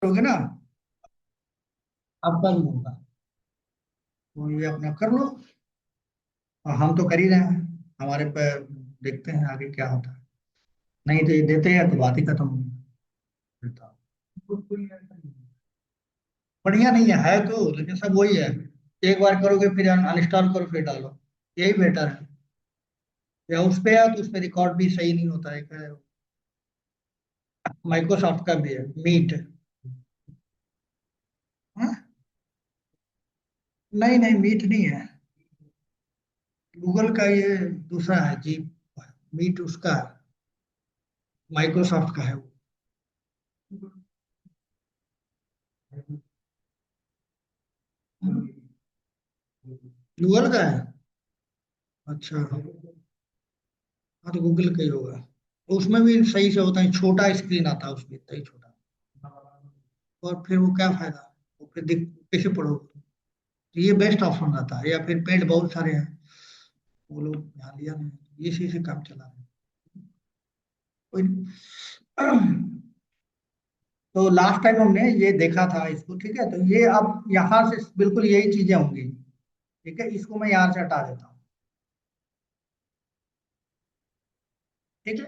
करोगे ना, आपका भी होगा। तो ये अपना कर लो। और हम तो कर ही रहे हैं, हमारे पे। देखते हैं आगे क्या होता है। नहीं तो ये देते हैं तो बात ही खत्म हो जाता। बढ़िया नहीं है तो, लेकिन सब वही है। एक बार करोगे फिर अनइंस्टॉल करो फिर डालो, यही बेटर है। या उस पे है तो उस पे रिकॉर्ड भी सही नहीं होता है क्या। माइक्रोसॉफ्ट का भी है, मीट। हाँ? नहीं नहीं, मीट नहीं है। गूगल का ये दूसरा है जी। मीट उसका है, माइक्रोसॉफ्ट का है वो। गूगल का है। अच्छा। हाँ तो गूगल का ही होगा। तो उसमें भी सही से होता है, छोटा स्क्रीन आता है उसमें, इतना ही छोटा। और फिर वो क्या फायदा, वो फिर कैसे पढ़ोगे। तो ये बेस्ट ऑप्शन रहता है, या फिर पेड बहुत सारे हैं, वो लोग ध्यान दिया नहीं, ये इसी से काम चला रहे हैं। कोई नहीं। तो लास्ट टाइम हमने ये देखा था इसको, ठीक है। तो ये अब यहाँ से बिल्कुल यही चीजें होंगी, ठीक है। इसको मैं यहाँ से हटा देता हूँ, ठीक है।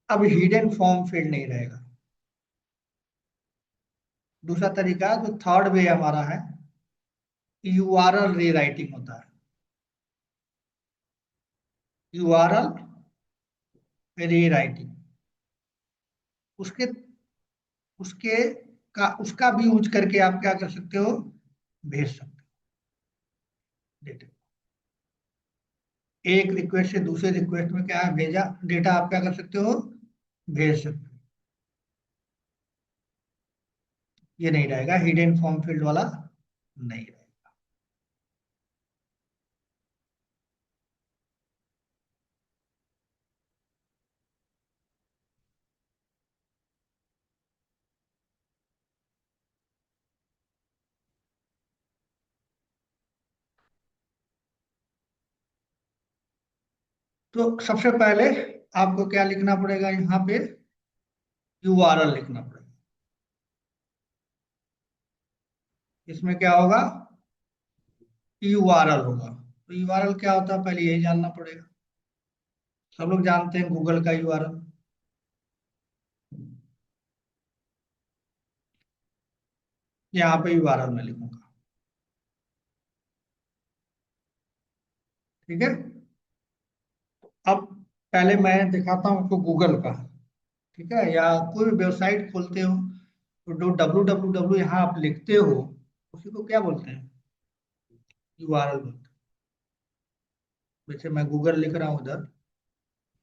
अब हिडन फॉर्म फील्ड नहीं रहेगा। दूसरा तरीका जो थर्ड वे हमारा है, यूआरएल रीराइटिंग होता है। यूआरएल रीराइटिंग, उसके उसके उसका भी यूज करके आप क्या कर सकते हो, भेज सकते हो डेटा। एक रिक्वेस्ट से दूसरे रिक्वेस्ट में क्या है, भेजा डेटा आप क्या कर सकते हो, भेज सकते हो। ये नहीं रहेगा, हिडन फॉर्म फील्ड वाला नहीं रहेगा। तो सबसे पहले आपको क्या लिखना पड़ेगा यहाँ पे, यूआरएल लिखना पड़ेगा। इसमें क्या होगा, यूआरएल होगा। तो यूआरएल क्या होता है, पहले यही जानना पड़ेगा। सब लोग जानते हैं गूगल का यूआरएल। यहाँ पे यूआरएल में लिखूंगा, ठीक है। अब पहले मैं दिखाता हूँ आपको गूगल का, ठीक है। या कोई भी वेबसाइट खोलते हो तो जो डब्लू डब्लू डब्लू यहाँ आप लिखते हो, उसी को क्या बोलते हैं, यूआरएल बोलते हैं। वैसे मैं गूगल लिख रहा हूँ उधर,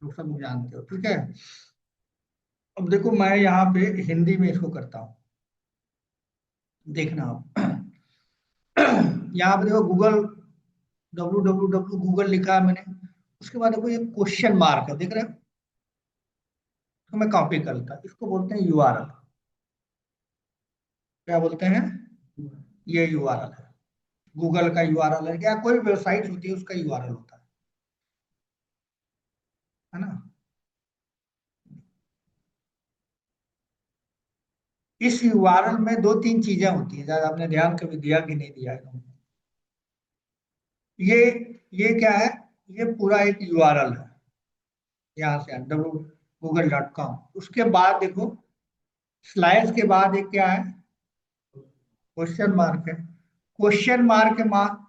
तो सब जानते हो, ठीक है। अब देखो मैं यहाँ पे हिंदी में इसको करता हूँ, देखना आप। यहाँ पे देखो Google, W W W Google लिखा है मैंने। उसके बाद देखो ये क्वेश्चन मार्क है, देख रहे हो। तो मैं कॉपी करता, इसको बोलते हैं यूआरएल। क्या बोलते हैं, ये यूआरएल है। गूगल का यूआरएल है, क्या कोई वेबसाइट होती है उसका यूआरएल होता है ना। इस यूआरएल में दो तीन चीजें होती है, ज्यादा आपने ध्यान कभी दिया कि नहीं दिया है। ये ये क्या है, ये पूरा एक यूआरएल है। यहाँ से डब्ल्यू google.com, उसके बाद देखो स्लैश के बाद एक क्या है, क्वेश्चन मार्क है। क्वेश्चन मार्क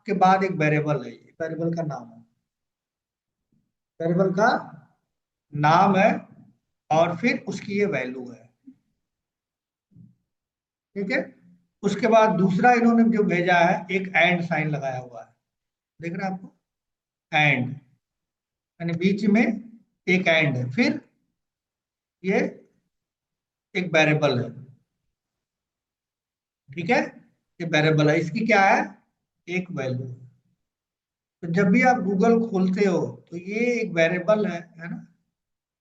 के बाद एक वेरिएबल है, ये वेरिएबल का नाम है, वेरिएबल का नाम है। और फिर उसकी ये वैल्यू है, ठीक है। उसके बाद दूसरा इन्होंने जो भेजा है, एक एंड साइन लगाया हुआ है, देख रहे हैं आपको, एंड, यानी बीच में एक एंड है। फिर ये एक वेरिएबल है, ठीक है। ये वेरिएबल है, इसकी क्या है, एक वैल्यू। तो जब भी आप गूगल खोलते हो तो ये एक वेरिएबल है ना।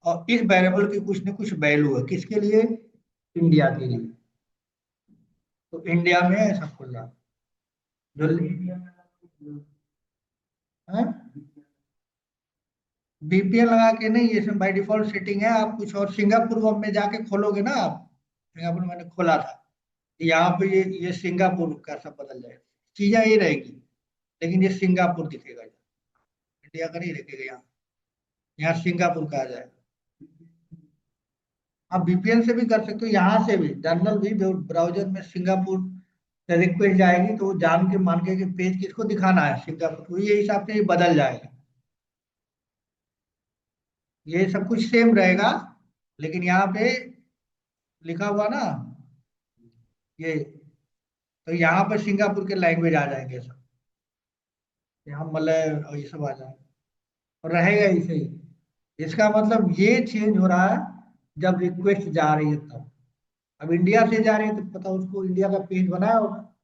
और इस वेरिएबल की कुछ न कुछ वैल्यू है, किसके लिए, इंडिया के लिए। तो इंडिया में ऐसा खोल रहा जो वीपीएन लगा के नहीं, ये बाय डिफॉल्ट सेटिंग है। आप कुछ और सिंगापुर में जाके खोलोगे ना आप, सिंगापुर मैंने खोला था, यहाँ पे ये सिंगापुर का सब बदल जाएगा, चीजें ये रहेगी, लेकिन ये सिंगापुर दिखेगा, इंडिया का नहीं दिखेगा यहाँ। यहाँ सिंगापुर का आ जाएगा। आप VPN से भी कर सकते हो, यहाँ से भी जर्नल भी ब्राउजर में सिंगापुर रिक्वेस्ट जाएगी तो वो जान के मान के कि पेज किसको दिखाना है, सिंगापुर को, ये हिसाब से ये बदल जाएगा। ये सब कुछ सेम रहेगा, लेकिन यहाँ पे लिखा हुआ ना ये, तो यहाँ पे सिंगापुर के लैंग्वेज आ जाएंगे सब, यहाँ मलय और ये सब आ जाएंगे, और रहेगा इसे ही। इसका मतलब ये चेंज हो रहा है जब रिक्वेस्ट जा रही है तब। अब इंडिया से जा रही है तो पता उसको इंडिया का पेज बनाया होगा,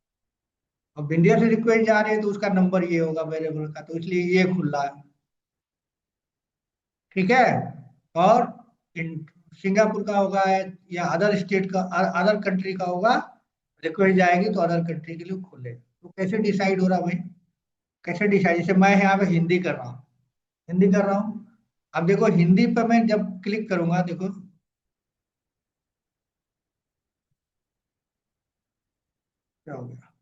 अब इंडिया से रिक्वेस्ट जा रही है तो उसका नंबर ये होगा वेरिएबल का, तो इसलिए ये खुल रहा है। ठीक है। और इन सिंगापुर का होगा या अदर स्टेट का, अदर कंट्री का होगा, रिक्वेस्ट जाएगी तो अदर कंट्री के लिए खुले, तो कैसे डिसाइड हो रहा भाई, कैसे डिसाइड, जैसे मैं यहाँ पे हिंदी कर रहा हूँ, हिंदी कर रहा हूँ। अब देखो हिंदी पर मैं जब क्लिक करूंगा, देखो क्या हो गया,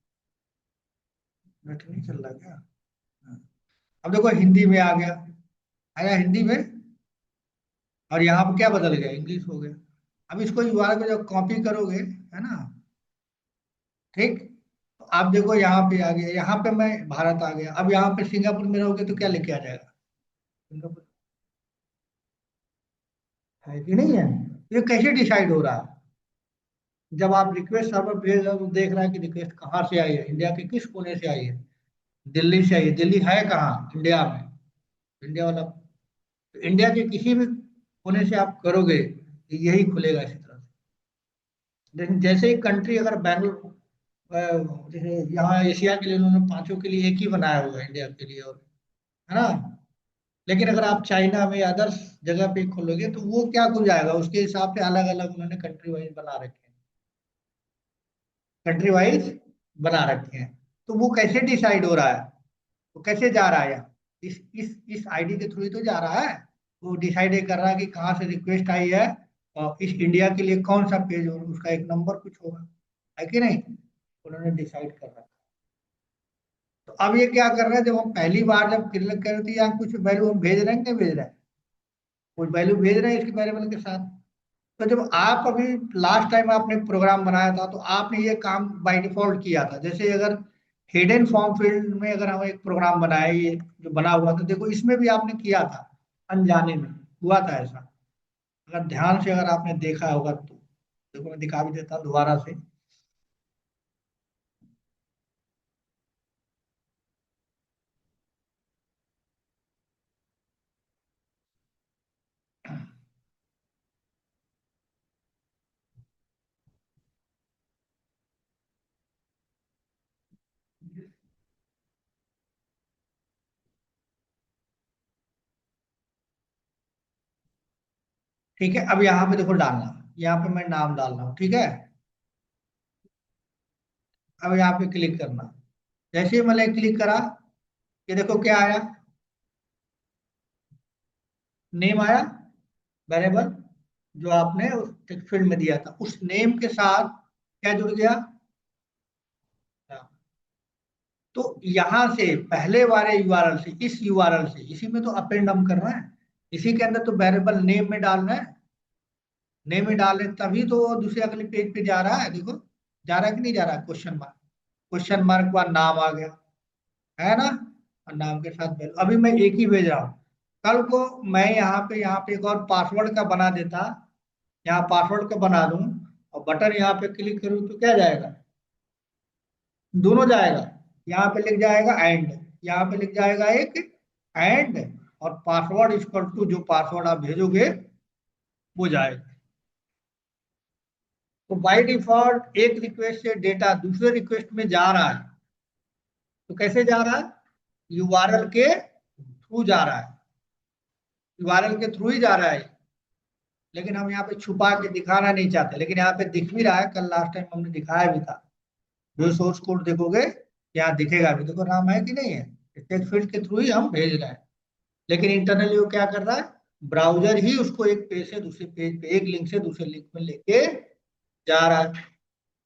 नेट नहीं चल रहा क्या? हाँ। अब देखो हिंदी में आ गया, आया हिंदी में, और यहाँ पे क्या बदल गया, इंग्लिश हो गया। अब इसको URL पे जब कॉपी करोगे, है ना, ठीक, तो आप देखो यहाँ पे आ गया, यहाँ पे मैं भारत आ गया, अब यहाँ पे सिंगापुर में रहोगे तो क्या लिखे आ जाएगा, सिंगापुर, है कि नहीं है? ये कैसे डिसाइड हो रहा है? जब आप रिक्वेस्ट सर्वर भेज रहे हो तो देख रहा है कि रिक्वेस्ट कहाँ से आई है, इंडिया के किस कोने से आई है, दिल्ली से आई है, दिल्ली है कहाँ, इंडिया में, इंडिया वाला, तो इंडिया के किसी भी कोने से आप करोगे तो यही खुलेगा इसी तरह से। लेकिन जैसे ही कंट्री अगर बैंगलोर, जैसे यहाँ एशिया के लिए उन्होंने पांचों के लिए एक ही बनाया हुआ है, इंडिया के लिए, और है ना, लेकिन अगर आप चाइना में अदर्स जगह पे खोलोगे तो वो क्या खुल जाएगा, उसके हिसाब से अलग अलग उन्होंने कंट्री वाइज बना रखे हैं, कंट्री वाइज बना रखे हैं। तो वो कैसे डिसाइड हो रहा है, वो कैसे जा रहा है यहाँ, इस आईडी के थ्रू ही तो जा रहा है। वो डिसाइड कर रहा है कि कहाँ से रिक्वेस्ट आई है, और इस इंडिया के लिए कौन सा पेज हो, उसका एक नंबर कुछ होगा, है कि नहीं, उन्होंने डिसाइड कर रखा है। तो अब ये क्या कर रहा है, जब हम पहली बार जब क्लिक कर रहे थे, यहाँ कुछ वैल्यू हम भेज रहे हैं, नहीं भेज रहे हैं, कुछ वैल्यू भेज रहे हैं इसके वेरिएबल के साथ। तो जब आप अभी लास्ट टाइम आपने प्रोग्राम बनाया था तो आपने ये काम बाय डिफॉल्ट किया था, जैसे अगर हिडन फॉर्म फील्ड में अगर हम एक प्रोग्राम बनाए, ये जो बना हुआ था, देखो इसमें भी आपने किया था, अनजाने में हुआ था ऐसा, अगर ध्यान से अगर आपने देखा होगा तो देखो मैं दिखा भी देता हूं दोबारा से। ठीक है, अब यहाँ पे देखो डालना, यहाँ पे मैं नाम डाल रहा हूँ, ठीक है। अब यहाँ पे क्लिक करना, जैसे ही मैंने क्लिक करा, ये देखो क्या आया, नेम आया, वेरिएबल जो आपने उस टेक्स्ट फील्ड में दिया था, उस नेम के साथ क्या जुड़ गया, तो यहां से पहले वाले यूआरएल से, इस यूआरएल से, इसी में तो अपेंड हम कर रहे हैं, इसी के अंदर तो वेरिएबल नेम में डालना है, नेम में डाल रहे हैं, तभी तो वो दूसरे अगले पेज पे जा रहा है, देखो जा रहा है कि नहीं जा रहा, क्वेश्चन मार्क, क्वेश्चन मार्क के बाद नाम आ गया, है ना, और नाम के साथ वैल्यू, अभी मैं एक ही भेज रहा हूँ। कल को मैं यहाँ पे एक और पासवर्ड का बना देता, यहाँ पासवर्ड का बना दूं, और बटन यहाँ पे क्लिक करूँ तो क्या जाएगा, दोनों जाएगा, यहाँ पे लिख जाएगा एंड, यहाँ पे लिख जाएगा एक एंड, और पासवर्ड इक्वल टू जो पासवर्ड आप भेजोगे वो जाएगा। तो बाय डिफॉल्ट एक रिक्वेस्ट से डेटा दूसरे रिक्वेस्ट में जा रहा है, तो कैसे जा रहा है, यूआरएल के थ्रू जा रहा है, यूआरएल के थ्रू ही जा रहा है, लेकिन हम यहाँ पे छुपा के दिखाना नहीं चाहते, लेकिन यहाँ पे दिख भी रहा है, कल लास्ट टाइम हमने दिखाया भी था, जो सोर्स कोड देखोगे यहाँ दिखेगा भी, देखो नाम है कि नहीं है, टेक्स्ट फील्ड के थ्रू ही हम भेज रहे हैं, लेकिन इंटरनली वो क्या कर रहा है, ब्राउजर ही उसको एक पेज से दूसरे पेज पे, एक लिंक से दूसरे लिंक में लेके जा रहा है।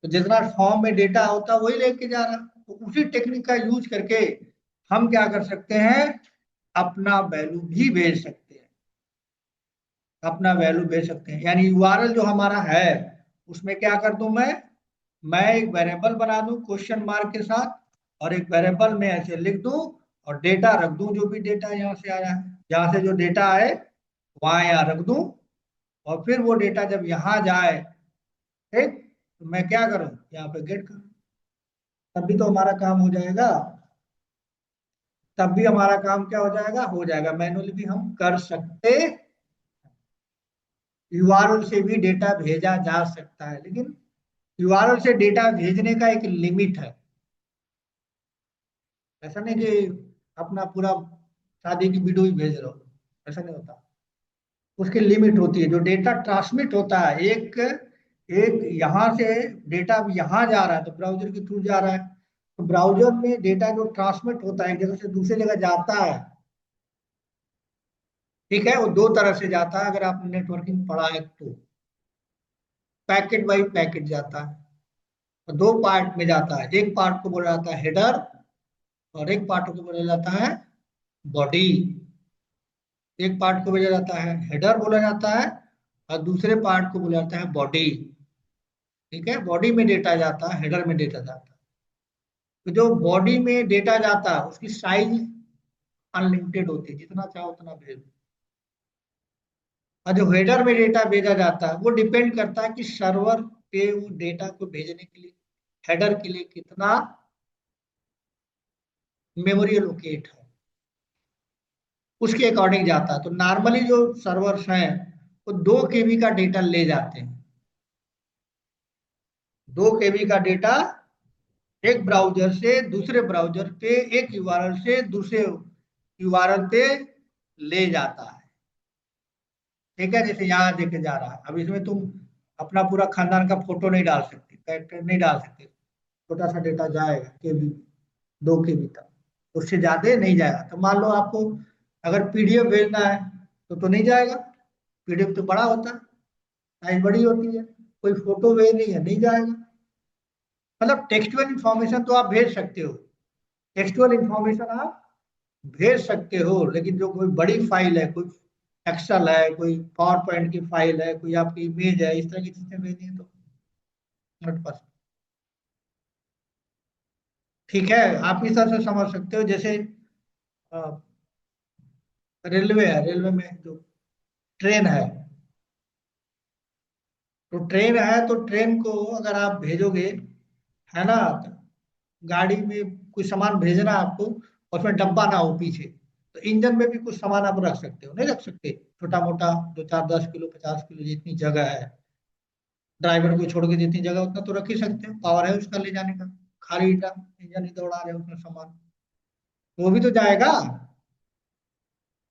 तो जितना फॉर्म में डेटा होता है वही लेके जा रहा है। तो उसी टेक्निक का यूज करके हम क्या कर सकते हैं, अपना वैल्यू भी भेज सकते हैं। अपना वैल्यू भेज सकते हैं, यानी यूआरएल जो हमारा है उसमें क्या कर दूं मैं एक वेरिएबल बना दूं क्वेश्चन मार्क के साथ, और एक वेरिएबल में ऐसे लिख दूं और डेटा रख दूं, जो भी डेटा यहाँ से आया है, यहाँ से जो डेटा आए वहां यहाँ रख दूं, और फिर वो डेटा जब यहाँ जाए, ठीक, तो मैं क्या करूं, यहाँ पे गेट करूं। तब भी तो हमारा काम हो जाएगा, तब भी हमारा काम क्या हो जाएगा मैनुअली भी हम कर सकते। यूआरएल से भी डेटा भेजा जा सकता है, लेकिन यूआरएल से डेटा भेजने का एक लिमिट है। ऐसा नहीं कि अपना पूरा शादी की वीडियो ही भेज रहे हो, ऐसा नहीं होता। उसकी लिमिट होती है। जो डेटा ट्रांसमिट होता है, एक एक यहाँ से डेटा अब यहाँ जा रहा है तो ब्राउजर के थ्रू जा रहा है, तो ब्राउजर में डेटा जो ट्रांसमिट होता है एक जगह से दूसरी जगह जाता है, ठीक है, वो दो तरह से जाता है अगर आपने नेटवर्किंग पढ़ा है तो। पैकेट बाई पैकेट जाता है, और दो पार्ट में जाता है। एक पार्ट को बोला जाता है हेडर, और एक पार्ट को बोला जाता है बॉडी। एक पार्ट को बोला जाता है हेडर बोला जाता है, और दूसरे पार्ट को बोला जाता है बॉडी। ठीक है, बॉडी में डेटा जाता है, हेडर में डेटा जाता है। तो जो बॉडी में डेटा जाता है उसकी साइज अनलिमिटेड होती है, जितना चाहो उतना भेज दो। और जो हेडर में डेटा भेजा जाता है वो डिपेंड करता है कि सर्वर पे वो डेटा को भेजने के लिए हेडर के लिए कितना मेमोरी लोकेट है, उसके अकॉर्डिंग जाता है। तो नॉर्मली जो सर्वर्स हैं वो 2 KB का डेटा ले जाते हैं। 2 KB का डेटा एक ब्राउजर से दूसरे ब्राउजर पे, एक यूआरएल से दूसरे यूआरएल पे ले जाता है। ठीक है, जैसे यहाँ देखे जा रहा है। अब इसमें तुम अपना पूरा खानदान का फोटो नहीं डाल सकते, कैरेक्टर नहीं डाल सकते, छोटा सा डेटा जाएगा केबी, 2 KB तक, उससे ज्यादा नहीं जाएगा। तो मान लो आपको अगर पीडीएफ भेजना है तो नहीं जाएगा, पीडीएफ तो बड़ा होता है, साइज बड़ी होती है। कोई फोटो भेजनी है नहीं जाएगा। मतलब टेक्सचुअल इंफॉर्मेशन तो आप भेज सकते हो, टेक्सचुअल इंफॉर्मेशन आप भेज सकते हो, लेकिन जो कोई बड़ी फाइल है, कोई एक्सेल है, कोई पावर पॉइंट की फाइल है, कोई आपकी इमेज है, इस तरह की चीजें भेजनी है तो नॉट पॉसिबल। ठीक है, आप इस तरह से समझ सकते हो। जैसे रेलवे है, रेलवे में जो ट्रेन तो ट्रेन है, तो ट्रेन को अगर आप भेजोगे, है ना, गाड़ी में कुछ सामान भेजना है आपको, और उसमें डब्बा ना हो पीछे, तो इंजन में भी कुछ सामान आप रख सकते हो, नहीं रख सकते, छोटा मोटा, जो 4-10 किलो 50 किलो जितनी जगह है, ड्राइवर को छोड़ के जितनी जगह उतना तो रख ही सकते हो, पावर है उसका ले जाने का। खाली इंजन ही दौड़ा रहे हो उसमें सामान, वो भी तो जाएगा।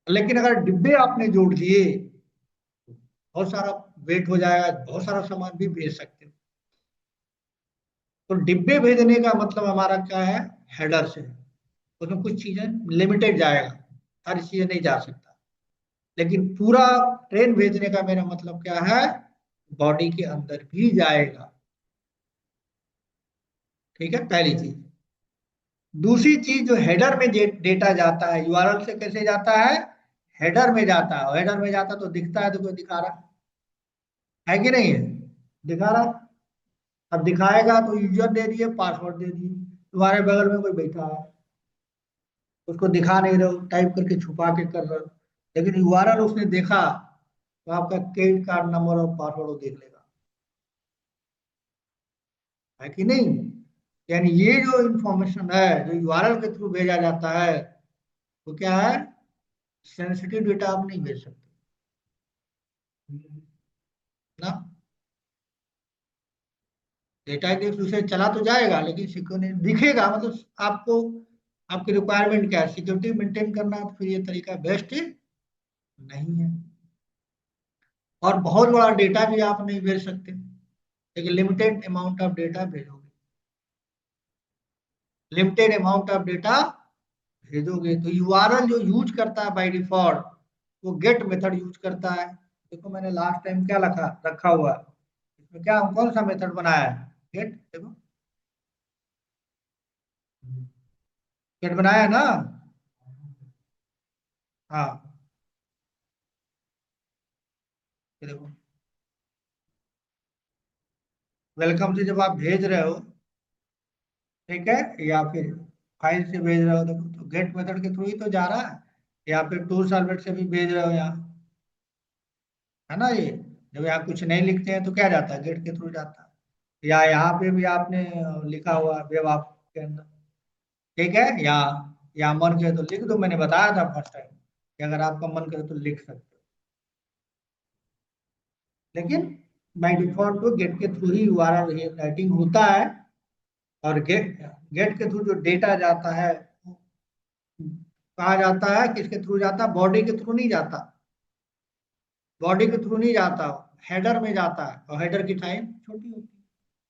लेकिन अगर डिब्बे आपने जोड़ दिए, बहुत सारा वेट हो जाएगा, बहुत सारा सामान भी भेज सकते हो। तो डिब्बे भेजने का मतलब हमारा क्या है, हेडर से है। उसमें कुछ चीजें लिमिटेड जाएगा, सारी चीजें नहीं जा सकता। लेकिन पूरा ट्रेन भेजने का मेरा मतलब क्या है, बॉडी के अंदर भी जाएगा। ठीक है, पहली चीज। दूसरी चीज, जो हेडर में डेटा जाता है, यूआरएल से कैसे जाता है, हेडर में जाता है। हेडर में जाता तो दिखता है, तो कोई दिखा रहा है कि नहीं है, दिखा रहा है। अब दिखाएगा तो यूजर दे दिए, पासवर्ड दे दिए, तुम्हारे बगल में कोई बैठा है, उसको दिखा नहीं रहे हो, टाइप करके छुपा के कर रहे हो, लेकिन यूआरएल उसने देखा तो आपका क्रेडिट कार्ड नंबर और पासवर्ड वो देख लेगा, है कि नहीं। यानी ये जो इंफॉर्मेशन है जो यूआरएल के थ्रू भेजा जाता है, वो क्या है, सेंसिटिव डेटा आप नहीं भेज सकते ना। डेटा एक दूसरे चला तो जाएगा, लेकिन सिक्योरिटी दिखेगा, मतलब आपको, आपकी रिक्वायरमेंट क्या है, सिक्योरिटी मेंटेन करना है, तो फिर ये तरीका बेस्ट नहीं है। और बहुत बड़ा डेटा भी आप नहीं भेज सकते, एक लिमिटेड अमाउंट ऑफ डेटा भेजोगे, लिमिटेड अमाउंट ऑफ डेटा भेजोगे। तो यूआरएल जो यूज करता है बाय डिफॉल्ट, वो गेट मेथड यूज करता है। देखो मैंने लास्ट टाइम क्या रखा रखा हुआ है, इसमें क्या कौन सा मेथड बनाया है, गेट देखो, गेट बनाया है ना। हाँ, ये देखो, वेलकम से जब आप भेज रहे हो, ठीक है, या फिर फाइल से भेज रहे हो, देखो तो गेट मेथड के थ्रू ही तो जा रहा है, या फिर टूल सॉर्वेट से भी भेज रहे हो यहाँ, है ना ये। जब यहाँ कुछ नहीं लिखते हैं तो क्या जाता है, गेट के थ्रू जाता है। या यहाँ पे भी आपने लिखा हुआ वेब ऐप के अंदर, ठीक है, यहाँ मन करे तो लिख दो, मैंने बताया था फर्स्ट टाइम कि अगर आपका मन करे तो लिख सकते हो, लेकिन बाई डिफॉल्ट तो गेट के थ्रू ही यूआरएल राइटिंग होता है। और गेट गेट के थ्रू जो डेटा जाता है, कहा जाता है, किसके थ्रू जाता है, बॉडी के थ्रू नहीं जाता, बॉडी के थ्रू नहीं जाता, हेडर में जाता है, और हेडर की टाइम छोटी होती है।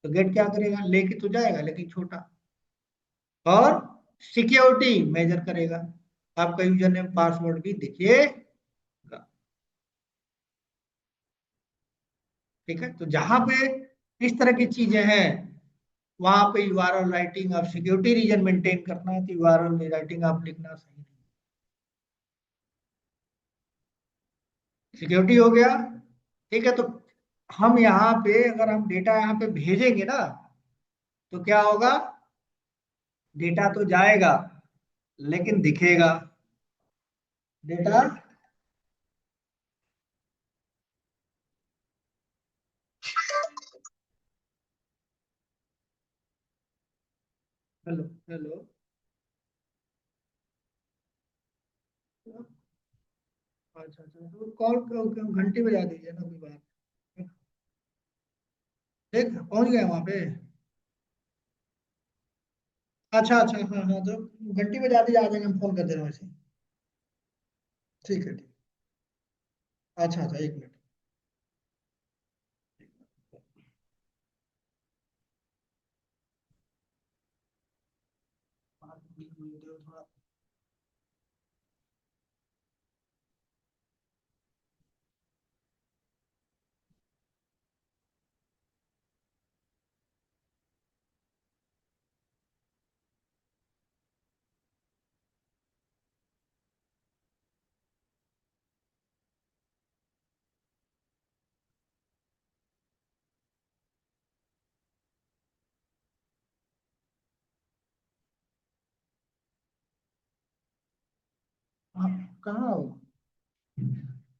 तो गेट क्या करेगा, लेके तो जाएगा लेकिन छोटा, और सिक्योरिटी मेजर करेगा, आपका यूजर नेम पासवर्ड भी देखिएगा। ठीक है, तो जहां पे इस तरह की चीजें हैं, वहां पे यूआरएल राइटिंग, आप सिक्योरिटी रीजन मेंटेन करना है तो यूआरएल राइटिंग आप लिखना सही नहीं। सिक्योरिटी हो गया, ठीक है। तो हम यहाँ पे अगर हम डेटा यहाँ पे भेजेंगे ना, तो क्या होगा, डेटा तो जाएगा लेकिन दिखेगा डेटा। Hello hello. अच्छा अच्छा, तो कॉल घंटी बजा दीजिए ना, कोई बात। देख पहुंच गए वहां पे। अच्छा अच्छा, हाँ हाँ, तो घंटी बजा दीजिए, आ जाएंगे, हम फोन कर दे रहे हैं वैसे। ठीक है, ठीक। अच्छा अच्छा, एक मिनट। थोड़ा। हाँ, कहाँ हो,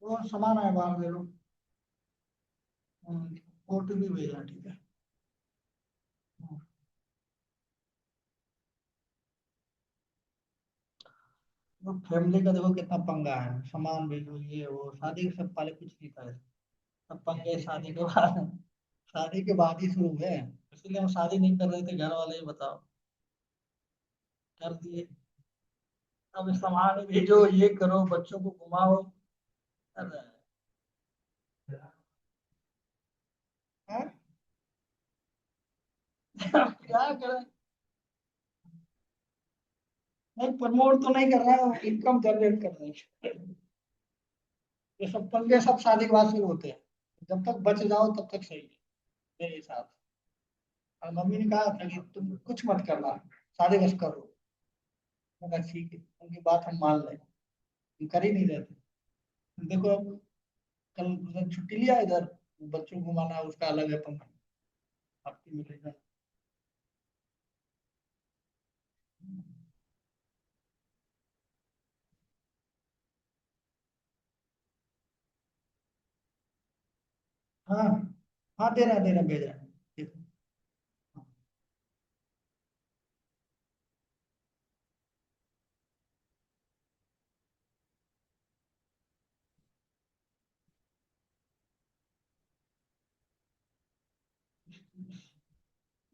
वो सामान आया बाहर ले लो। ओटीपी भेजा, ठीक है। वो फैमिली का देखो कितना पंगा है, सामान भेजो, ये वो, शादी से पहले कुछ नहीं था, सब पंगे शादी के बाद, शादी के बाद ही शुरू हुए। इसलिए हम शादी नहीं कर रहे थे, घर वाले ही बताओ कर दिए। अब सामान भेजो, ये करो, बच्चों को घुमाओ। अरे हैं? क्या करें। नहीं, प्रमोट तो नहीं कर रहा है, इनकम जनरेट कर रहे हैं। ये सब पंगे सब शादी के बाद शुरू होते हैं, जब तक बच जाओ तब तक सही है मेरे हिसाब से। और मम्मी ने कहा था कि तुम कुछ मत करना, शादी बस करो। मैं कहा ठीक है, उनकी बात हम मान लें, हम कर ही नहीं रहे थे। देखो अब, कल उसने छुट्टी लिया इधर, बच्चों को घुमाना उसका अलग है पंगा, आपकी मिलेगा। हाँ हाँ, दे रहा भेज रहा है। ठीक है।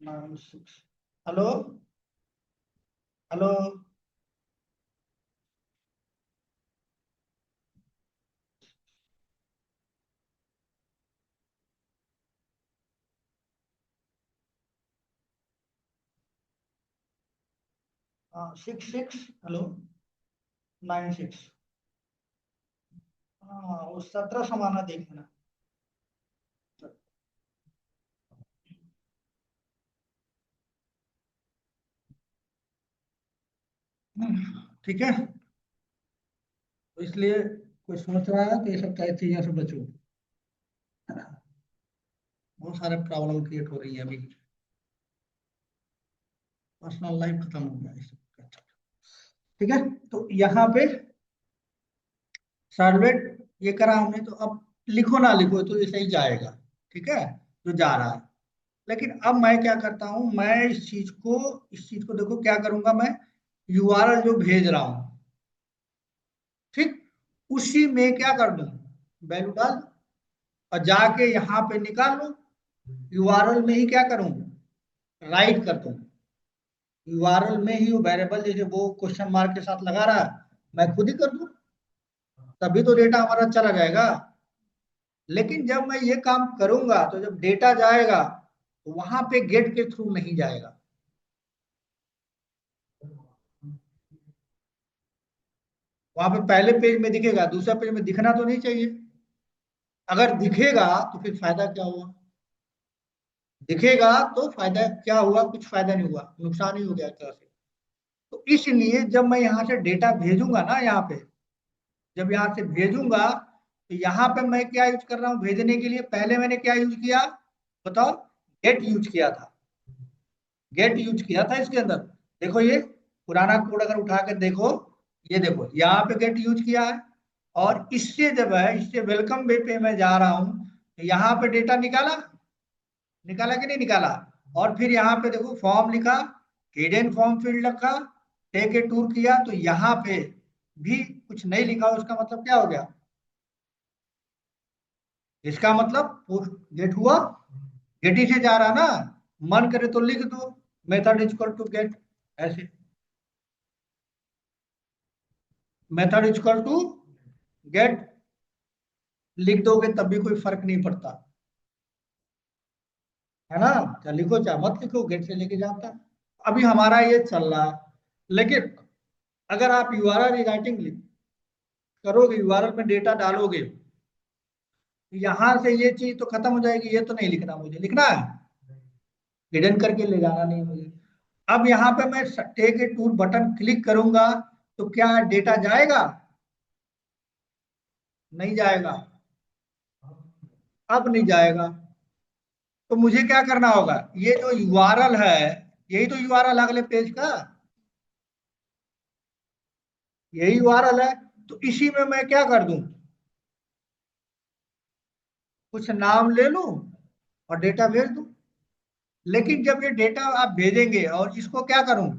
9 6। Hello hello. 6 6। हेलो, 9 6। हाँ, वो 17 समाना देखना। ठीक है, तो इसलिए कोई सोच रहा है तो ये सब चीजों से बचो। बहुत सारे प्रॉब्लम क्रिएट हो रही है अभी, पर्सनल लाइफ खत्म हो गया इस सब। ठीक है, तो यहाँ पे सर्वेट ये करा हमने, तो अब लिखो ना लिखो तो ये सही जाएगा। ठीक है, जो जा रहा है। लेकिन अब मैं क्या करता हूं, मैं इस चीज को देखो क्या करूंगा मैं, यूआरएल जो भेज रहा हूं, ठीक, उसी में क्या कर दूं, वैल्यू डाल दूं, और जाके यहाँ पे निकाल लो, यूआरएल में ही क्या करूं, राइट कर दूं। यूआरएल में ही वो वेरिएबल जैसे वो क्वेश्चन मार्क के साथ लगा रहा है, मैं खुद ही कर दूं, तभी तो डेटा हमारा चला जाएगा। लेकिन जब मैं ये काम करूंगा तो जब डेटा जाएगा तो वहां पे गेट के थ्रू नहीं जाएगा। वहां पे पहले पेज में दिखेगा, दूसरा पेज में दिखना तो नहीं चाहिए। अगर दिखेगा तो फिर फायदा क्या हुआ, दिखेगा तो फायदा क्या हुआ, कुछ फायदा नहीं हुआ, नुकसान ही हो गया एक तरह से। तो इसलिए जब मैं यहाँ से डेटा भेजूंगा ना, यहाँ पे जब यहाँ से भेजूंगा तो यहाँ पे मैं क्या यूज कर रहा हूँ भेजने के लिए, पहले मैंने क्या यूज किया बताओ, गेट यूज किया था। गेट यूज किया था इसके अंदर, देखो ये पुराना कोड अगर उठा कर देखो, ये देखो यहाँ पे गेट यूज किया है। और इससे जब है, इससे वेलकम वे पे मैं जा रहा हूँ, तो यहाँ पे डेटा निकाला, निकाला कि नहीं निकाला। और फिर यहाँ पे देखो फॉर्म लिखा, हिडन फॉर्म फील्ड रखा, टेक ए टूर किया, तो यहाँ पे भी कुछ नहीं लिखा, उसका मतलब क्या हो गया, इसका मतलब पोस्ट गेट हुआ, गेट ही से जा रहा ना। मन करे तो लिख दो मेथड इक्वल टू गेट, ऐसे मेथड इक्वल टू गेट लिख दोगे तब भी कोई फर्क नहीं पड़ता, है ना। चाहे लिखो चाहे मत लिखो, गेट से लेके जाता है। अभी हमारा ये चल रहा है। लेकिन अगर आप यूआरएल राइटिंग करोगे, यूआरएल में डेटा डालोगे, तो यहां से ये चीज तो खत्म हो जाएगी, ये तो नहीं लिखना, मुझे लिखना है हिडन करके ले जाना नहीं मुझे। अब यहाँ पे मैं take a tour button click करूंगा तो क्या डेटा जाएगा, नहीं जाएगा, अब नहीं जाएगा। तो मुझे क्या करना होगा, ये जो यूआरएल है, यही तो यूआरएल अगले पेज का, यही यूआरएल है। तो इसी में मैं क्या कर दूं, कुछ नाम ले लूं और डेटा भेज दूं। लेकिन जब ये डेटा आप भेजेंगे और इसको क्या करूं,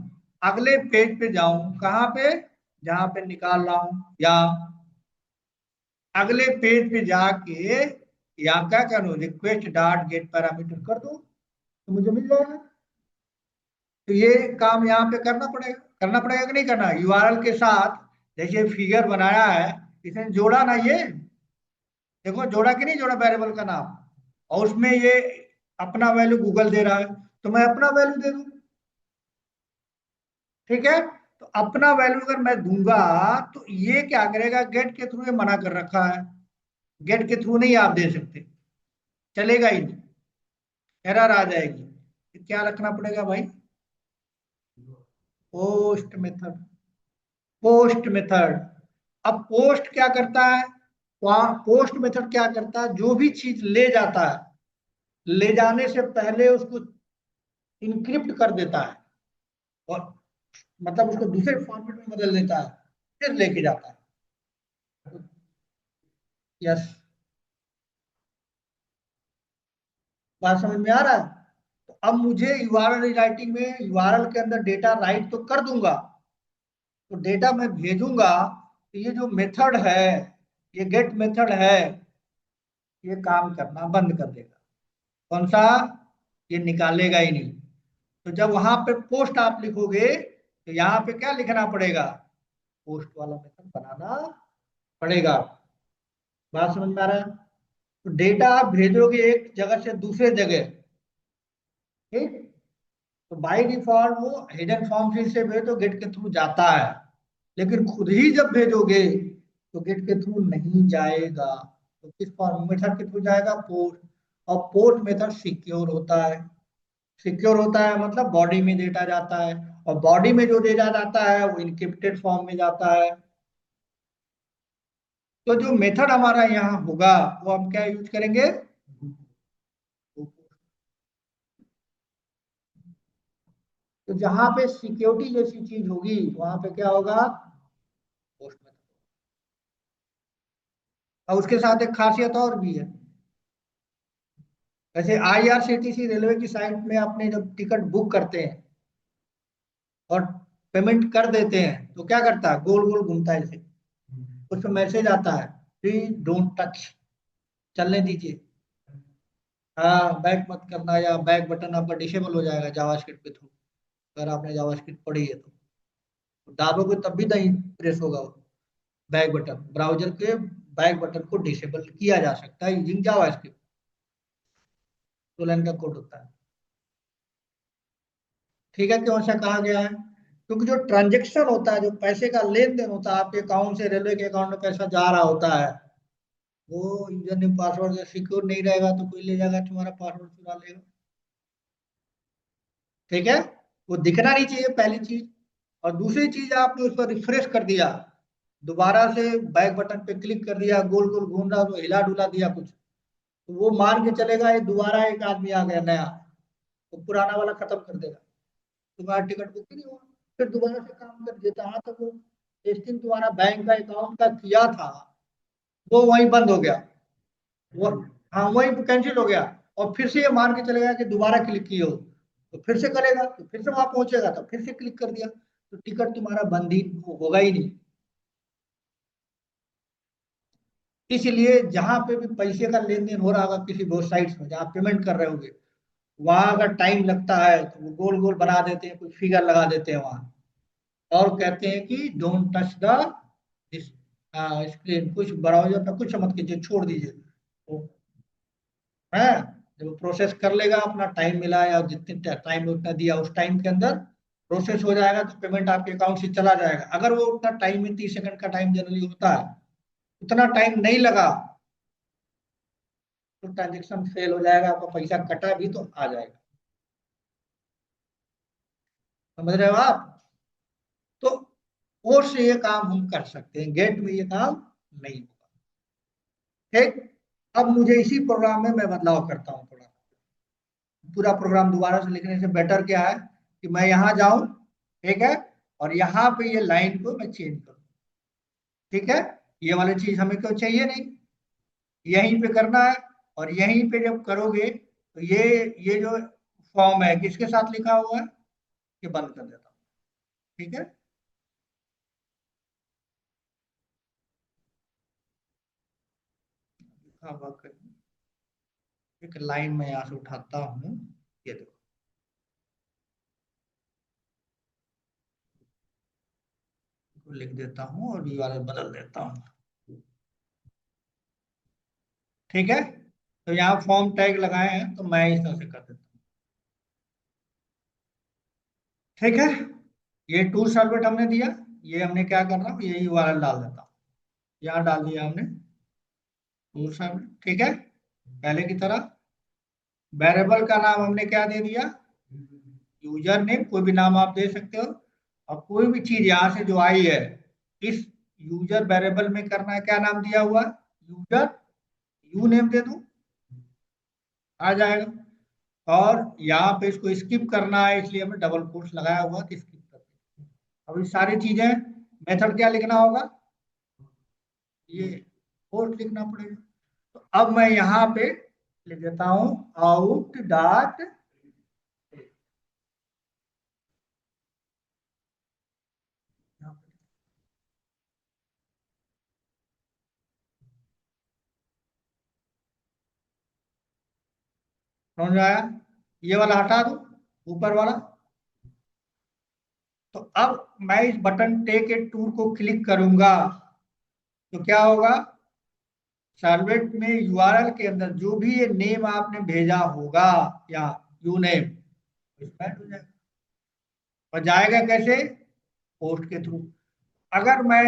अगले पेज पे जाऊं, कहाँ पे, जहां पे निकाल रहा हूं, या अगले पेज पे जाके यहाँ क्या करूं, रिक्वेस्ट डॉट गेट पैरामीटर कर दूं, तो मुझे मिल जाएगा। तो ये काम यहाँ पे करना पड़ेगा कि नहीं करना, यूआरएल के साथ। जैसे फिगर बनाया है, इसने जोड़ा ना ये, देखो जोड़ा कि नहीं जोड़ा वेरिएबल का नाम, और उसमें ये अपना वैल्यू गूगल दे रहा है, तो मैं अपना वैल्यू दे दूं। ठीक है, तो अपना वैल्यू अगर मैं दूंगा तो ये क्या करेगा, गेट के थ्रू ये मना कर रखा है, गेट के थ्रू नहीं आप दे सकते, चलेगा ही नहीं, एरर आ जाएगी। तो क्या रखना पड़ेगा भाई, पोस्ट मेथड, पोस्ट मेथड। अब पोस्ट क्या करता है, पोस्ट मेथड क्या करता है, जो भी चीज ले जाता है, ले जाने से पहले उसको इनक्रिप्ट कर देता है, और मतलब उसको दूसरे फॉर्मेट में बदल देता है, फिर लेके जाता है। यस, बात समझ में आ रहा है। तो अब मुझे यूआरएल राइटिंग में यूआरएल के अंदर डेटा राइट तो कर दूंगा, तो डेटा मैं भेजूंगा, तो ये जो मेथड है, ये गेट मेथड है, ये काम करना बंद कर देगा। कौन सा, ये निकालेगा ही नहीं। तो जब वहां पे पोस्ट आप लिखोगे तो यहाँ पे क्या लिखना पड़ेगा, पोस्ट वाला मेथड बनाना पड़ेगा। बात समझ में आ रहा है। तो डेटा आप भेजोगे एक जगह से दूसरे जगह, ठीक, तो बाय डिफॉल्ट वो हिडन फॉर्म फील्ड से भेजो, गेट के थ्रू जाता है। लेकिन खुद ही जब भेजोगे तो गेट के थ्रू नहीं जाएगा, तो किस फॉर्म मेथड के थ्रू जाएगा, पोस्ट। और पोस्ट मेथड सिक्योर होता है, सिक्योर होता है मतलब बॉडी में डेटा जाता है, और बॉडी में जो डेटा जाता है वो इनक्रिप्टेड फॉर्म में जाता है। तो जो मेथड हमारा यहाँ होगा वो हम क्या यूज करेंगे? तो जहां पे सिक्योरिटी जैसी चीज होगी वहां पे क्या होगा? Post method. और उसके साथ एक खासियत और भी है। जैसे आईआरसीटीसी रेलवे की साइट में अपने जब टिकट बुक करते हैं और पेमेंट कर देते हैं तो क्या करता है, गोल गोल घूमता है ऐसे। उस पर मैसेज आता है, प्लीज डोंट टच, चलने दीजिए। हाँ, बैक मत करना, या बैक बटन आपका डिसेबल हो जाएगा जावास्क्रिप्ट के थ्रू, अगर आपने जावास्क्रिप्ट पढ़ी है तो। दाबोगे तब भी नहीं प्रेस होगा वो बैक बटन। ब्राउजर के बैक बटन को डिसेबल किया जा सकता है यूजिंग जावास्क्रिप्ट। 2 लाइन का कोड होता है। ठीक है, क्यों ऐसा कहा गया है? क्योंकि जो ट्रांजेक्शन होता है, जो पैसे का लेन देन होता है, आपके अकाउंट से रेलवे के अकाउंट में पैसा जा रहा होता है, वो यूजर नेम पासवर्ड से सिक्योर नहीं रहेगा तो कोई ले जाएगा तुम्हारा पासवर्ड, चुरा लेगा। ठीक है, वो दिखना नहीं चाहिए पहली चीज। और दूसरी चीज, आपने उस पर रिफ्रेश कर दिया, दोबारा से बैक बटन पे क्लिक कर दिया, गोल गोल घूम रहा तो हिला डुला दिया कुछ, तो वो मान के चलेगा ये दोबारा एक आदमी आ गया नया, तो पुराना वाला खत्म कर देगा, तुम्हारा टिकट बुक ही नहीं हुआ। फिर दोबारा से काम कर देता। हाँ, तो वो जिस दिन तुम्हारा बैंक का अकाउंट का किया था वो वहीं बंद हो गया, वो, हाँ वहीं कैंसिल हो गया। और फिर से ये मान के चलेगा कि दोबारा क्लिक किए हो, तो फिर से करेगा, तो फिर से वहां पहुंचेगा, तो फिर से क्लिक कर दिया, तो टिकट तुम्हारा बंद ही होगा ही नहीं। इसलिए जहां पे भी पैसे का लेन देन हो रहा होगा किसी बहुत साइट्स में जहाँ पेमेंट कर रहे होंगे, वहां अगर टाइम लगता है तो वो गोल गोल बना देते हैं, कुछ फिगर लगा देते हैं वहां, और कहते हैं कि डोंट टच द स्क्रीन, कुछ ब्राउजर पे कुछ मत कीजिए, छोड़ दीजिए। तो है, जब वो प्रोसेस कर लेगा, अपना टाइम मिला या जितने टाइम में उतना दिया उस टाइम के अंदर प्रोसेस हो जाएगा, तो पेमेंट आपके अकाउंट से चला जाएगा। अगर वो उतना टाइम में 30 सेकंड का टाइम जनरली होता है, उतना टाइम नहीं लगा, तो ट्रांजेक्शन फेल हो जाएगा, आपका पैसा कटा भी तो आ जाएगा। समझ रहे हो आप? तो कोर्ट से ये काम हम कर सकते हैं, गेट में ये काम नहीं होगा। ठीक। अब मुझे इसी प्रोग्राम में मैं बदलाव करता हूँ थोड़ा। पूरा प्रोग्राम दोबारा से लिखने से बेटर क्या है कि मैं यहाँ जाऊं, ठीक है, और यहाँ पे ये लाइन को मैं चेंज करूँ। ठीक है, ये वाली चीज हमें क्यों चाहिए नहीं, यहीं पे करना है। और यहीं पे जब करोगे तो ये जो फॉर्म है किसके साथ लिखा हुआ है, ये बंद कर देता हूँ। ठीक है, अब एक लाइन में यहाँ से उठाता हूँ, ये देखो, इसको लिख देता हूँ और ये वाला बदल देता हूँ। ठीक है, तो यहाँ फॉर्म टैग लगाए हैं तो मैं इस तरह से कर देता हूँ। ठीक है, ये टूल सर्वलेट हमने दिया, ये हमने क्या करना, ये यूआरएल डाल देता हूँ, यहाँ डाल दिया हमने टूल सर्वलेट। ठीक है, पहले की तरह वेरिएबल का नाम हमने क्या दे दिया, यूजर नेम, कोई भी नाम आप दे सकते हो। और कोई भी चीज यहाँ से जो आई है इस यूजर वेरिएबल में करना है, क्या नाम दिया हुआ, यूजर, यू नेम दे दूं, आ जाएगा। और यहाँ पे इसको स्किप करना है, इसलिए हमने डबल कोट्स लगाया हुआ कि स्किप कर। अब ये सारी चीजें, मेथड क्या लिखना होगा, ये कोट लिखना पड़ेगा। तो अब मैं यहाँ पे लिख देता हूँ आउट डॉट, समझ में आया? ये वाला हटा दो, ऊपर वाला। तो अब मैं इस बटन टेक ए टूर को क्लिक करूंगा तो क्या होगा, सर्वलेट में यूआरएल के अंदर जो भी ये नेम आपने भेजा होगा या यू नेम, हो जाएगा। और जाएगा कैसे, पोस्ट के थ्रू। अगर मैं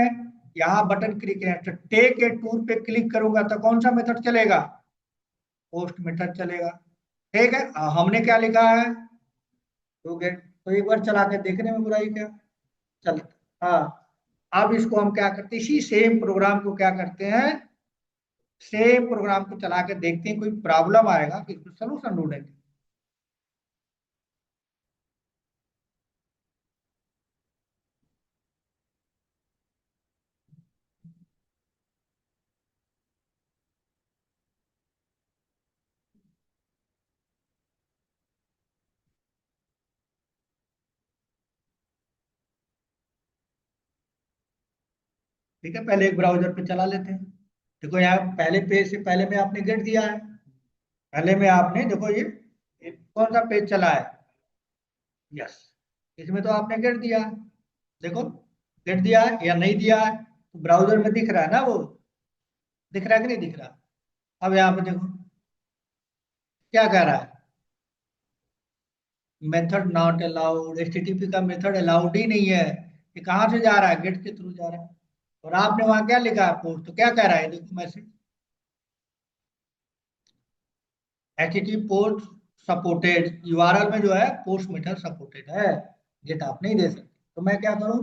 यहाँ बटन क्लिक है टेक ए टूर पे क्लिक करूंगा तो कौन सा मेथड चलेगा, पोस्ट मेथड चलेगा। ठीक है, हमने क्या लिखा है, तो गेट, तो एक बार चला के देखने में बुराई क्या। चल, हाँ, अब इसको हम क्या करते हैं, इसी सेम प्रोग्राम को क्या करते हैं, सेम प्रोग्राम को चला के देखते हैं, कोई प्रॉब्लम आएगा कि सोल्यूशन ढूंढेंगे। ठीक है, पहले एक ब्राउजर पे चला लेते हैं। देखो यहाँ पहले पेज से पहले में आपने गेट दिया है, पहले में आपने देखो ये कौन सा पेज चला है, यस, इसमें तो आपने गेट दिया है। देखो, गेट दिया है या नहीं दिया है, तो ब्राउजर में दिख रहा है ना वो, दिख रहा है कि नहीं दिख रहा। अब यहाँ पे देखो क्या कह रहा है, मेथड नॉट अलाउड, एचटीटीपी का मेथड अलाउड ही नहीं है। ये कहाँ से जा रहा है, गेट के थ्रू जा रहा है। और आपने वहां क्या लिखा है, पोस्ट, तो क्या कह रहा है, देखो message, HTTP post supported, URL में जो है पोस्ट मेथड सपोर्टेड है, गेट आप नहीं दे सकते। तो मैं क्या करूं,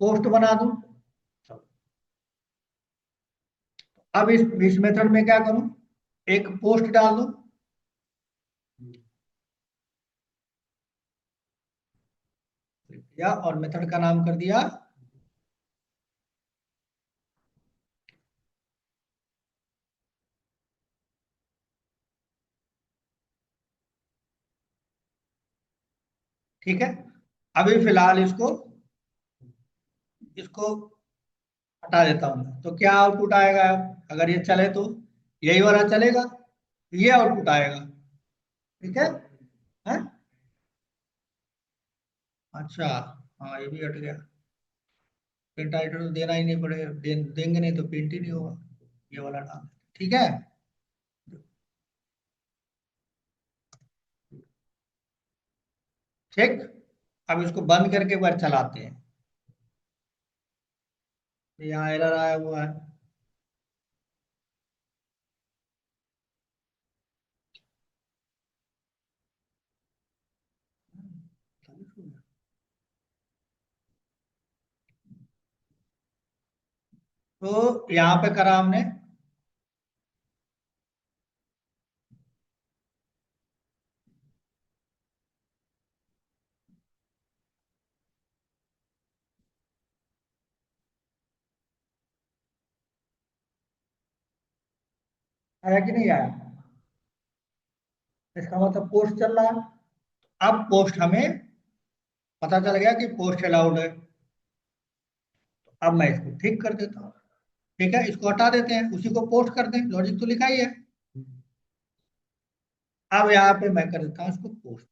पोस्ट बना दूं। अब इस मेथड में क्या करूं, एक पोस्ट डाल दूं, या और मेथड का नाम कर दिया, ठीक है। अभी फिलहाल इसको इसको हटा देता हूं, तो क्या आउटपुट आएगा, अगर ये चले तो यही वाला चलेगा, ये आउटपुट आएगा। ठीक है, हैं? अच्छा, हाँ ये भी हट गया। प्रिंट आइटम तो देना ही नहीं पड़ेगा, देंगे नहीं तो प्रिंट ही नहीं होगा, ये वाला डाल, ठीक है। ठीक, अब इसको बंद करके एक बार चलाते हैं। यहाँ एरर आया हुआ है। तो यहाँ पे करा हमने, आया कि नहीं आया, इसका मतलब पोस्ट चल रहा है। अब पोस्ट हमें पता चल गया कि पोस्ट अलाउड है, अब मैं इसको ठीक कर देता हूँ। ठीक है, इसको हटा देते हैं, उसी को पोस्ट कर दें, लॉजिक तो लिखा ही है। अब यहाँ पे मैं कर देता हूँ इसको पोस्ट।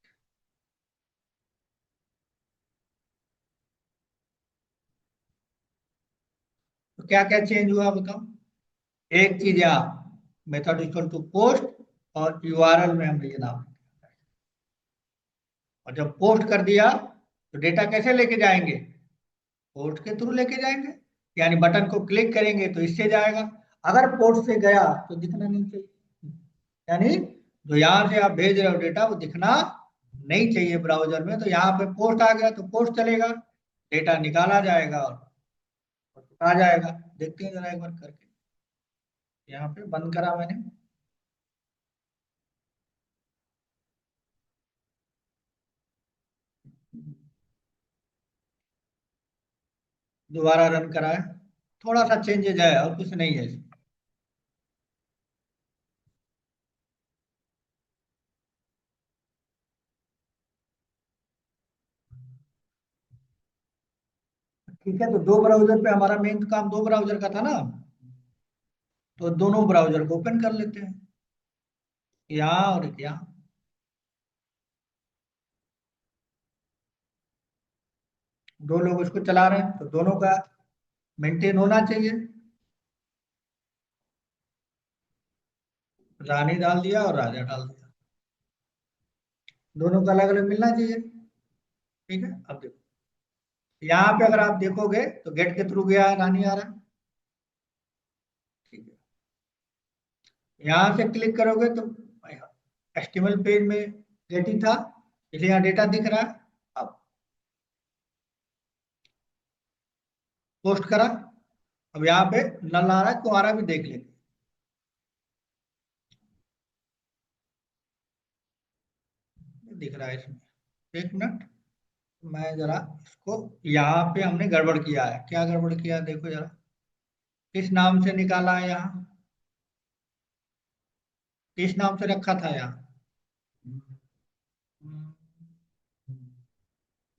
तो क्या क्या चेंज हुआ बताओ, एक चीज यहाँ, मेथड इक्वल टू पोस्ट, और यूआरएल में हमने ये नाम, और जब पोस्ट कर दिया तो डेटा कैसे लेके जाएंगे, पोर्ट के थ्रू लेके जाएंगे, यानी बटन को क्लिक करेंगे तो इससे जाएगा। अगर पोर्ट से गया तो दिखना नहीं चाहिए, यानी जो यहाँ से आप भेज रहे हो डेटा वो दिखना नहीं चाहिए ब्राउजर में। तो यहाँ पे पोस्ट आ गया तो पोस्ट चलेगा, डेटा निकाला जाएगा और आ जाएगा। देखते हैं जरा एक बार करके, यहाँ पे बंद करा मैंने, दोबारा रन करा है, थोड़ा सा चेंजेज है और कुछ नहीं है इसमें। ठीक है, तो दो ब्राउजर पे हमारा मेन काम, दो ब्राउजर का था ना, तो दोनों ब्राउजर को ओपन कर लेते हैं, यहाँ और एक यहाँ। दो लोग उसको चला रहे हैं तो दोनों का मेंटेन होना चाहिए। रानी डाल दिया और राजा डाल दिया, दोनों का अलग अलग मिलना चाहिए। ठीक है, अब देखो यहाँ पे अगर आप देखोगे तो गेट के थ्रू गया, रानी आ रहा है। ठीक है, यहाँ से क्लिक करोगे तो एचटीएमएल पेज में गेट ही था, इसलिए यहाँ डेटा दिख रहा है। अब पोस्ट करा, अब यहाँ पे नल आ रहा है, कुआरा भी देख लेंगे। दिख रहा है इसमें। एक मिनट, मैं जरा इसको, यहाँ पे हमने गड़बड़ किया है। क्या गड़बड़ किया है देखो जरा। किस नाम से निकाला है यहाँ, किस नाम से रखा था यहाँ,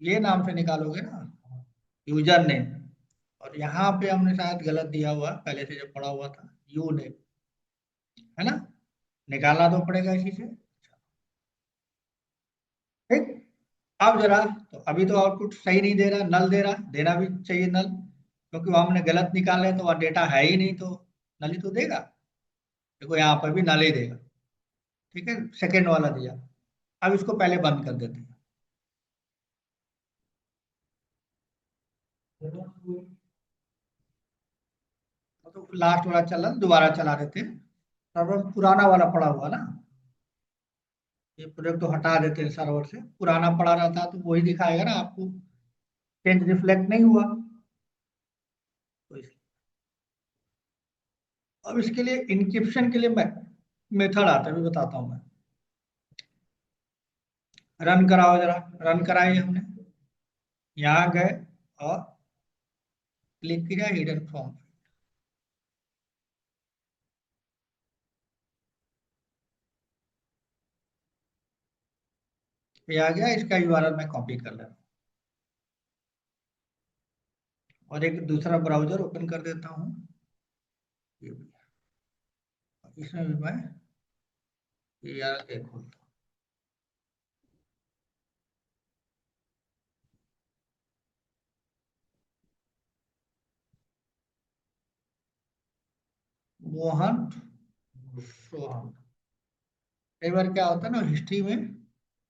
ये नाम से निकालोगे ना, यूजर नेम। और यहाँ पे हमने शायद गलत दिया हुआ है, पहले से जो पड़ा हुआ था यू नेम, है ना। निकालना तो पड़ेगा इसी से। ठीक। अब जरा, तो अभी तो आउटपुट सही नहीं दे रहा, नल दे रहा, देना भी चाहिए नल, क्योंकि वो हमने गलत निकाले तो वह डेटा है ही नहीं, तो नल ही तो देगा। देखो यहाँ पर भी नल ही देगा। ठीक है, सेकेंड वाला दिया। अब इसको पहले बंद कर देते हैं। तो लास्ट वाला चला, दोबारा चला देते हैं। सर्वर पुराना वाला पड़ा हुआ ना, ये प्रोजेक्ट तो हटा देते हैं सर्वर से। पुराना पड़ा रहता तो वही दिखाएगा ना आपको, चेंज रिफ्लेक्ट नहीं हुआ। तो अब इसके लिए इंक्रिप्शन के लिए मेथड आता है, भी बताता हूँ मैं। रन कराओ जरा, रन कराए हमने, यहाँ गए और क्लिक किया हिडन फॉर्म। ये आ गया, इसका यूआरएल मैं कॉपी कर ले रहा हूँ और एक दूसरा ब्राउजर ओपन कर देता हूँ। ये भी, इसमें भी मैं ये यार खोलता हूँ। मोहन सोहन। कई बार क्या होता है ना, हिस्ट्री में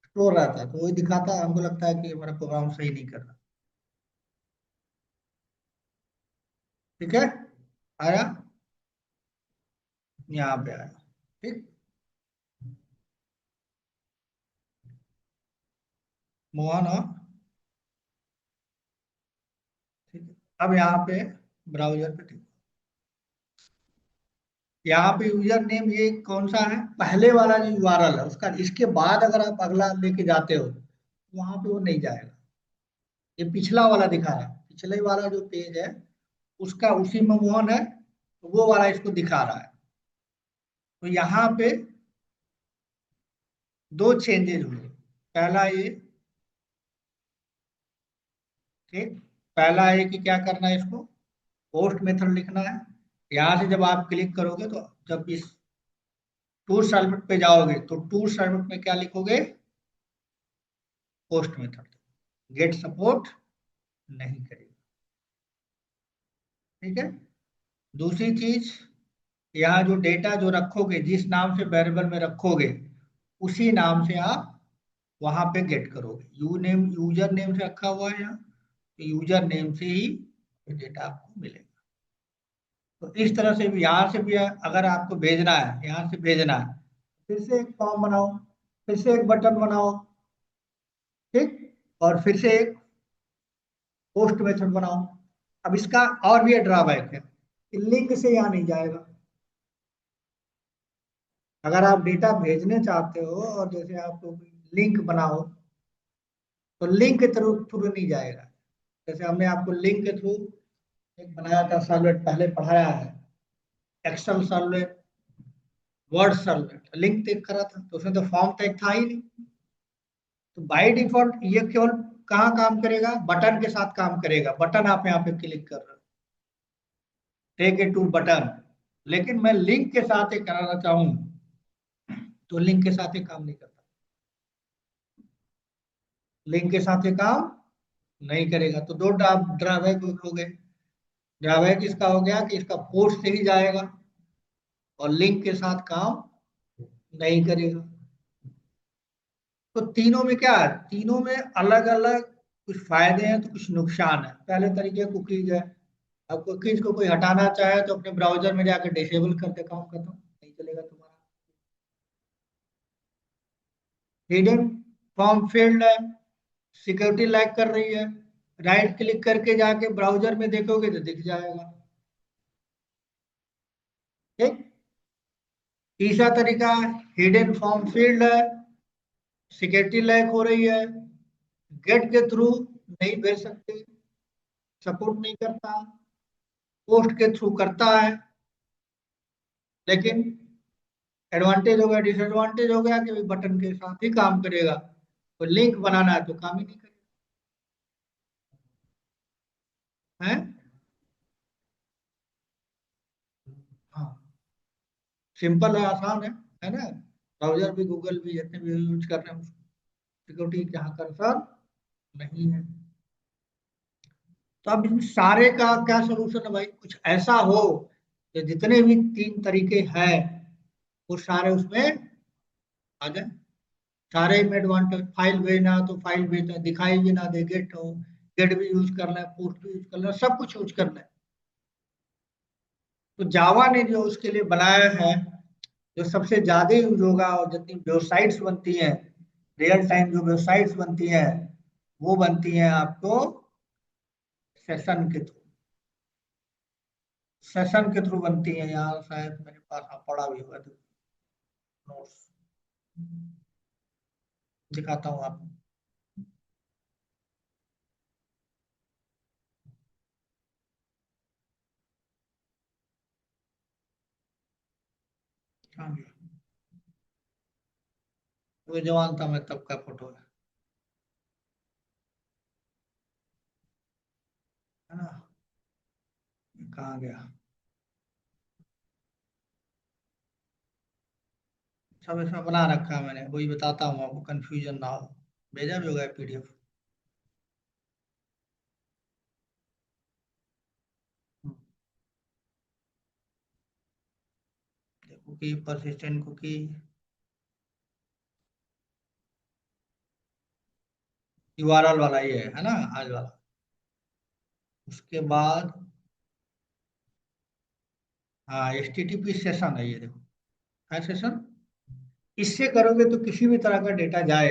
स्टोर रहता है तो वही दिखाता है, हमको लगता है कि हमारा प्रोग्राम सही नहीं कर रहा। ठीक है, आया, यहाँ पे आया। ठीक, मोहन और, ठीक है। अब यहाँ पे ब्राउजर पे ठीक, यहाँ पे यूजर नेम ये कौन सा है, पहले वाला जो यूआरएल है उसका, इसके बाद अगर आप अगला लेके जाते हो वहां पे वो नहीं जाएगा। ये पिछला वाला दिखा रहा है, पिछले वाला जो पेज है उसका उसी में मोहन है, तो वो वाला इसको दिखा रहा है। तो यहाँ पे दो चेंजेस हुए। पहला ये, ठीक, पहला है कि क्या करना है, इसको पोस्ट मेथड लिखना है। यहाँ से जब आप क्लिक करोगे तो जब इस टूर सर्वलेट पे जाओगे तो टूर सर्वलेट में क्या लिखोगे, पोस्ट मेथड। गेट सपोर्ट नहीं करेगा। ठीक है। दूसरी चीज, यहाँ जो डेटा जो रखोगे, जिस नाम से वेरिएबल में रखोगे उसी नाम से आप वहां पे गेट करोगे। यू नेम यूजर नेम से रखा हुआ है यहाँ, तो यूजर नेम से ही डेटा आपको मिलेगा। तो इस तरह से भी, यहाँ से भी अगर आपको भेजना है, यहाँ से भेजना है, फिर से एक फॉर्म बनाओ, फिर से एक बटन बनाओ, ठीक, और फिर से एक पोस्ट मेथड बनाओ। अब इसका और भी ड्रॉबैक है कि लिंक से यहाँ नहीं जाएगा। अगर आप डेटा भेजने चाहते हो और जैसे आप लिंक बनाओ, तो लिंक के थ्रू थ्रू नहीं जाएगा। जैसे हमने आपको लिंक के थ्रू एक बनाया था सर्वलेट, पहले पढ़ाया है, Excel servlet, word servlet, link देख करा था, तो उसमें तो फॉर्म टैग था ही नहीं। तो बाय डिफॉल्ट ये केवल कहाँ काम करेगा, बटन के साथ काम करेगा। बटन आप यहाँ पे क्लिक कर रहे हो, टेक ए टू बटन। लेकिन मैं लिंक के साथ ये कराना चाहूँ तो लिंक के साथ ये काम नहीं करता, लिंक के साथ ये काम नहीं करेगा। तो दो ड्राबैक हो गए। ड्राबैक इसका हो गया कि इसका पोर्ट से ही जाएगा और लिंक के साथ काम नहीं करेगा। तो तीनों में क्या है, तीनों में अलग अलग कुछ फायदे हैं तो कुछ नुकसान है। पहले तरीके कुकीज है। अब कुकीज को कोई हटाना चाहे तो अपने ब्राउजर में जाकर डिसेबल करके काम खत्म, नहीं चलेगा तुम्हारा। हिडन फॉर्म फील्ड है, सिक्योरिटी लैग कर रही है, राइट क्लिक करके जाके ब्राउजर में देखोगे तो दिख जाएगा। ठीक। तीसरा तरीका, हिडन फॉर्म फील्ड है, सिक्योरिटी लैग हो रही है, गेट के थ्रू नहीं भेज सकते, सपोर्ट नहीं करता, पोस्ट के थ्रू करता है, लेकिन एडवांटेज हो गया, डिसएडवांटेज हो गया कि भाई बटन के साथ ही काम करेगा, तो लिंक बनाना है तो काम ही नहीं करेगा है। हाँ, सिंपल है, आसान है ना। ब्राउजर भी, गूगल भी, जितने भी यूज कर रहे हैं, सिक्योरिटी जहाँ कंसर्न नहीं है। तो अब इन सारे का क्या सोल्यूशन है भाई, कुछ ऐसा हो कि जितने भी तीन तरीके हैं वो सारे उसमें आ जाए। सारे में एडवांटेज, फाइल भेजना हो तो फाइल भेजना, दिखाई भी ना दे, गेट हो, गेट भी यूज करना है, पोस्ट भी यूज करना है, सब कुछ यूज करना है। तो जावा ने जो उसके लिए बनाया है, जो सबसे ज्यादा यूज होगा और जितनी वेबसाइट्स बनती हैं, रियल टाइम जो वेबसाइट्स बनती हैं, वो बनती हैं आपको सेशन के थ्रू। सेशन के थ्रू बनती है, यहाँ शायद मेरे पास पड़ा भी हुआ तो नोट्स दिखाता हूँ आपको। हाँ, वो जवान था मैं तब का फोटो है ना। ये कहाँ गया, सब इसमें बना रखा है मैंने, वही बताता हूँ आपको, कंफ्यूजन ना हो। भेजा भी होगा PDF. Cookie, persistent cookie, URL वाला ये है ना, आज वाला। उसके बाद हाँ, एचटीटीपी सेशन है, ये देखो है सेशन। इससे करोगे तो किसी भी तरह का डेटा जाएगा।